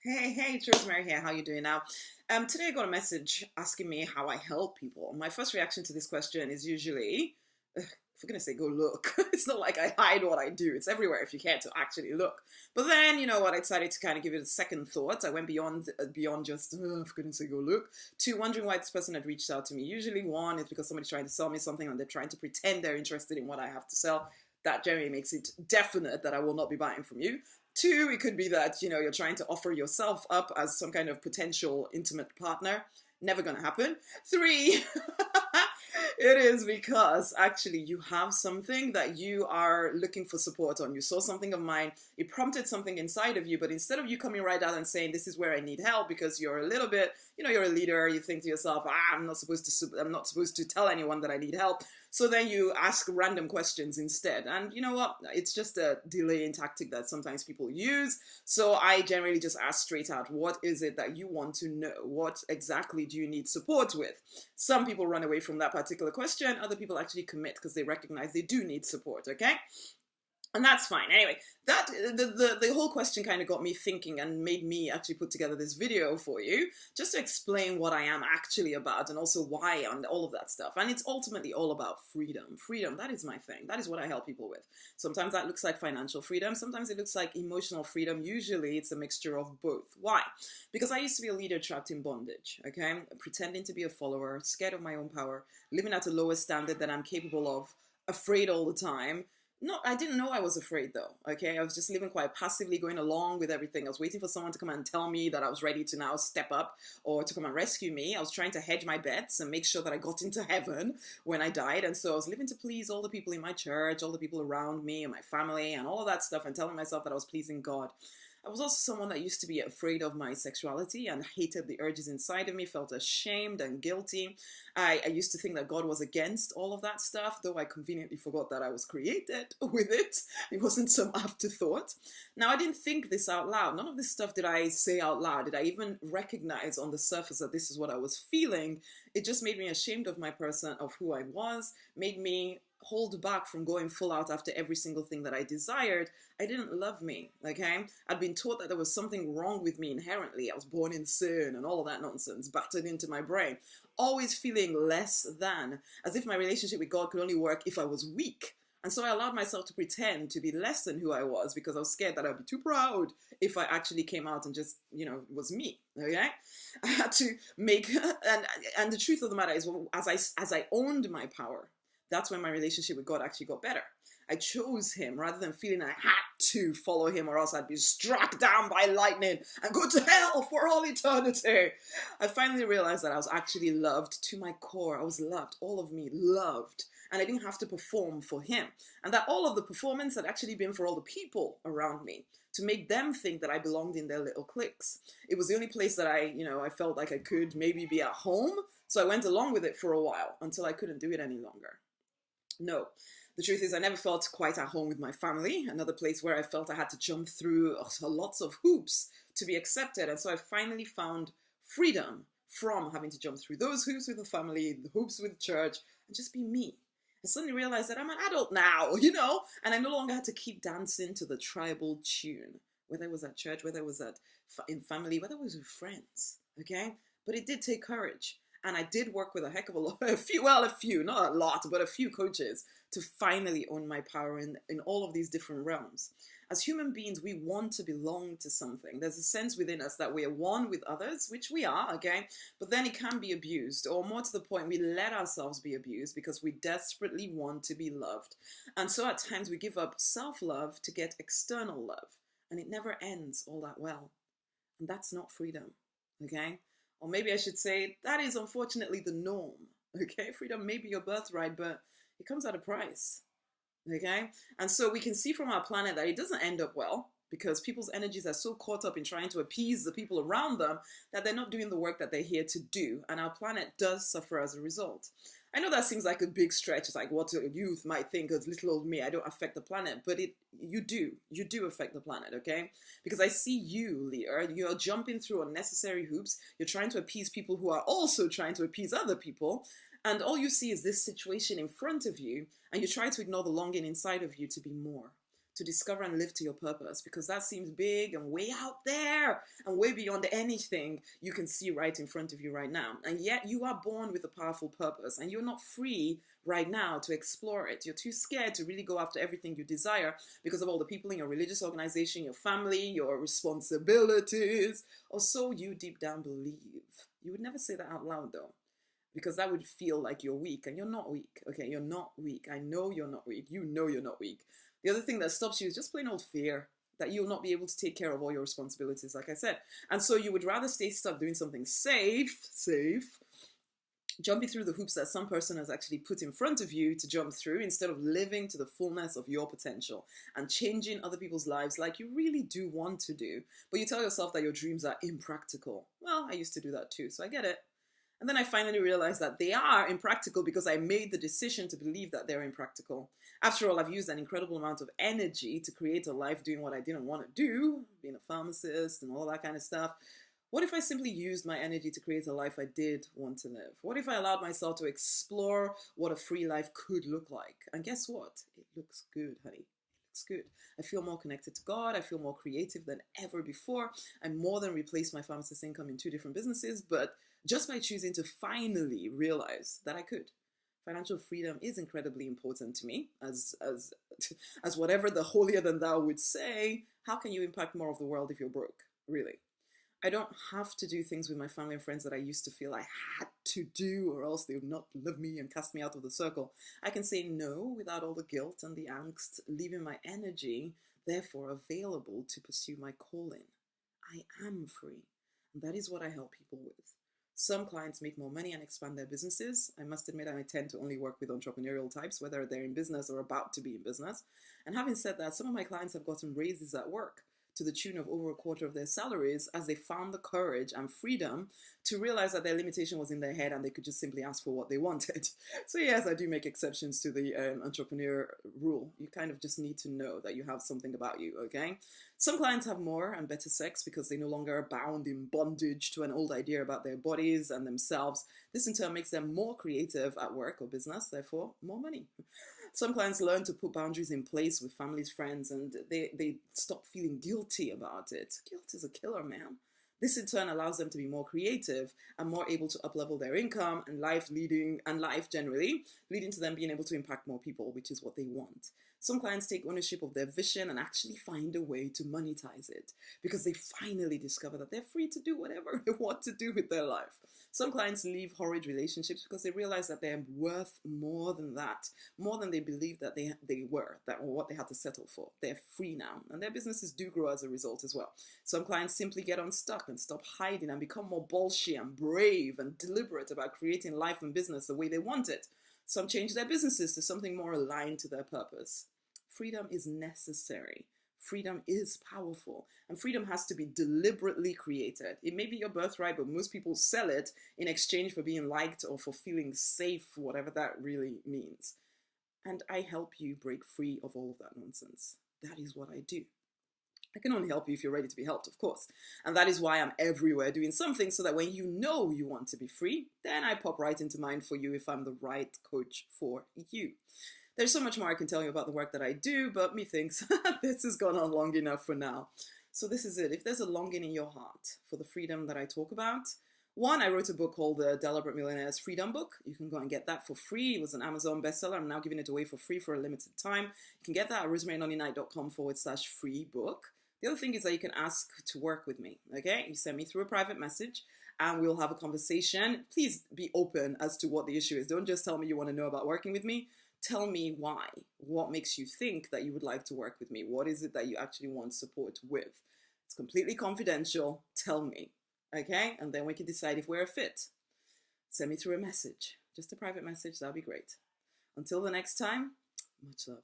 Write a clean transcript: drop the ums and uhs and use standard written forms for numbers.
Hey, it's Rosemary here. How you doing now? Today I got a message asking me how I help people. My first reaction to this question is usually, for goodness sake, go look. It's not like I hide what I do. It's everywhere if you care to actually look. But then, you know what, I decided to kind of give it a second thought. I went beyond just, for goodness sake, go look, to wondering why this person had reached out to me. Usually one is because somebody's trying to sell me something and they're trying to pretend they're interested in what I have to sell. That generally makes it definite that I will not be buying from you. Two, it could be that, you're trying to offer yourself up as some kind of potential intimate partner. Never gonna happen. Three, it is because actually you have something that you are looking for support on. You saw something of mine, it prompted something inside of you, but instead of you coming right out and saying, this is where I need help, because you're a little bit, you're a leader, you think to yourself, I'm not supposed to tell anyone that I need help. So then you ask random questions instead. And you know what? It's just a delaying tactic that sometimes people use. So I generally just ask straight out, what is it that you want to know? What exactly do you need support with? Some people run away from that particular question. Other people actually commit because they recognize they do need support, okay? And that's fine. Anyway, that the whole question kind of got me thinking and made me actually put together this video for you, just to explain what I am actually about and also why and all of that stuff. And it's ultimately all about freedom. Freedom, that is my thing. That is what I help people with. Sometimes that looks like financial freedom. Sometimes it looks like emotional freedom. Usually it's a mixture of both. Why? Because I used to be a leader trapped in bondage, okay? Pretending to be a follower, scared of my own power, living at a lower standard that I'm capable of, afraid all the time. No, I didn't know I was afraid though, okay? I was just living quite passively, going along with everything. I was waiting for someone to come and tell me that I was ready to now step up or to come and rescue me. I was trying to hedge my bets and make sure that I got into heaven when I died. And so I was living to please all the people in my church, all the people around me and my family and all of that stuff, and telling myself that I was pleasing God. I was also someone that used to be afraid of my sexuality and hated the urges inside of me, felt ashamed and guilty. I used to think that God was against all of that stuff, though I conveniently forgot that I was created with it. It wasn't some afterthought. Now, I didn't think this out loud. None of this stuff did I say out loud. Did I even recognize on the surface that this is what I was feeling? It just made me ashamed of my person, of who I was, made me hold back from going full out after every single thing that I desired. I didn't love me, okay? I'd been taught that there was something wrong with me inherently. I was born in sin and all of that nonsense battered into my brain. Always feeling less than, as if my relationship with God could only work if I was weak. And so I allowed myself to pretend to be less than who I was because I was scared that I'd be too proud if I actually came out and just, was me, okay? I had to make, and the truth of the matter is, as I owned my power, that's when my relationship with God actually got better. I chose him rather than feeling I had to follow him or else I'd be struck down by lightning and go to hell for all eternity. I finally realized that I was actually loved to my core. I was loved, all of me loved. And I didn't have to perform for him. And that all of the performance had actually been for all the people around me, to make them think that I belonged in their little cliques. It was the only place that I felt like I could maybe be at home. So I went along with it for a while until I couldn't do it any longer. No, the truth is I never felt quite at home with my family, another place where I felt I had to jump through lots of hoops to be accepted. And so I finally found freedom from having to jump through those hoops with the family, the hoops with church, and just be me. I suddenly realized that I'm an adult now, and I no longer had to keep dancing to the tribal tune, whether it was at church, whether it was in family, whether it was with friends, okay? But it did take courage. And I did work with a heck of a few, not a lot, but a few coaches to finally own my power in all of these different realms. As human beings, we want to belong to something. There's a sense within us that we are one with others, which we are, okay? But then it can be abused, or more to the point, we let ourselves be abused because we desperately want to be loved. And so at times we give up self-love to get external love, and it never ends all that well. And that's not freedom, okay? Or maybe I should say, that is unfortunately the norm, okay? Freedom may be your birthright, but it comes at a price, okay? And so we can see from our planet that it doesn't end up well because people's energies are so caught up in trying to appease the people around them that they're not doing the work that they're here to do. And our planet does suffer as a result. I know that seems like a big stretch. It's like what a youth might think as little old me, I don't affect the planet, but you do affect the planet, okay? Because I see you, leader, you're jumping through unnecessary hoops. You're trying to appease people who are also trying to appease other people. And all you see is this situation in front of you, and you try to ignore the longing inside of you to be more, to discover and live to your purpose, because that seems big and way out there and way beyond anything you can see right in front of you right now. And yet you are born with a powerful purpose, and you're not free right now to explore it. You're too scared to really go after everything you desire because of all the people in your religious organization, your family, your responsibilities, or so you deep down believe. You would never say that out loud though, because that would feel like you're weak, and you're not weak. Okay, you're not weak. I know you're not weak. You know you're not weak. The other thing that stops you is just plain old fear that you'll not be able to take care of all your responsibilities, like I said. And so you would rather stay stuck doing something safe, jumping through the hoops that some person has actually put in front of you to jump through, instead of living to the fullness of your potential and changing other people's lives like you really do want to do. But you tell yourself that your dreams are impractical. Well, I used to do that too, so I get it. And then I finally realized that they are impractical because I made the decision to believe that they're impractical. After all, I've used an incredible amount of energy to create a life doing what I didn't want to do, being a pharmacist and all that kind of stuff. What if I simply used my energy to create a life I did want to live? What if I allowed myself to explore what a free life could look like? And guess what? It looks good, honey. It's good. I feel more connected to God. I feel more creative than ever before. I more than replaced my pharmacist income in 2 different businesses, but just by choosing to finally realize that I could. Financial freedom is incredibly important to me, as whatever the holier than thou would say. How can you impact more of the world if you're broke? Really. I don't have to do things with my family and friends that I used to feel I had to do, or else they would not love me and cast me out of the circle. I can say no without all the guilt and the angst, leaving my energy, therefore, available to pursue my calling. I am free. And that is what I help people with. Some clients make more money and expand their businesses. I must admit, I tend to only work with entrepreneurial types, whether they're in business or about to be in business. And having said that, some of my clients have gotten raises at work to the tune of over a quarter of their salaries, as they found the courage and freedom to realize that their limitation was in their head and they could just simply ask for what they wanted. So yes, I do make exceptions to the entrepreneur rule. You kind of just need to know that you have something about you, okay? Some clients have more and better sex because they no longer are bound in bondage to an old idea about their bodies and themselves. This in turn makes them more creative at work or business, therefore more money. Some clients learn to put boundaries in place with families, friends, and they stop feeling guilty about it. Guilt is a killer, man. This in turn allows them to be more creative and more able to up-level their income and life generally, leading to them being able to impact more people, which is what they want. Some clients take ownership of their vision and actually find a way to monetize it because they finally discover that they're free to do whatever they want to do with their life. Some clients leave horrid relationships because they realize that they're worth more than that, more than they believed that they were, that or what they had to settle for. They're free now, and their businesses do grow as a result as well. Some clients simply get unstuck and stop hiding and become more bolshy and brave and deliberate about creating life and business the way they want it. Some change their businesses to something more aligned to their purpose. Freedom is necessary. Freedom is powerful, and freedom has to be deliberately created. It may be your birthright, but most people sell it in exchange for being liked or for feeling safe, whatever that really means. And I help you break free of all of that nonsense. That is what I do. I can only help you if you're ready to be helped, of course. And that is why I'm everywhere doing something, so that when you know you want to be free, then I pop right into mind for you if I'm the right coach for you. There's so much more I can tell you about the work that I do, but methinks this has gone on long enough for now. So this is it. If there's a longing in your heart for the freedom that I talk about, one, I wrote a book called the Deliberate Millionaire's Freedom Book. You can go and get that for free. It was an Amazon bestseller. I'm now giving it away for free for a limited time. You can get that at rosemarynonnyknight.com/free book. The other thing is that you can ask to work with me, okay? You send me through a private message and we'll have a conversation. Please be open as to what the issue is. Don't just tell me you want to know about working with me. Tell me why. What makes you think that you would like to work with me? What is it that you actually want support with? It's completely confidential. Tell me, okay? And then we can decide if we're a fit. Send me through a message, just a private message. That'll be great. Until the next time, much love.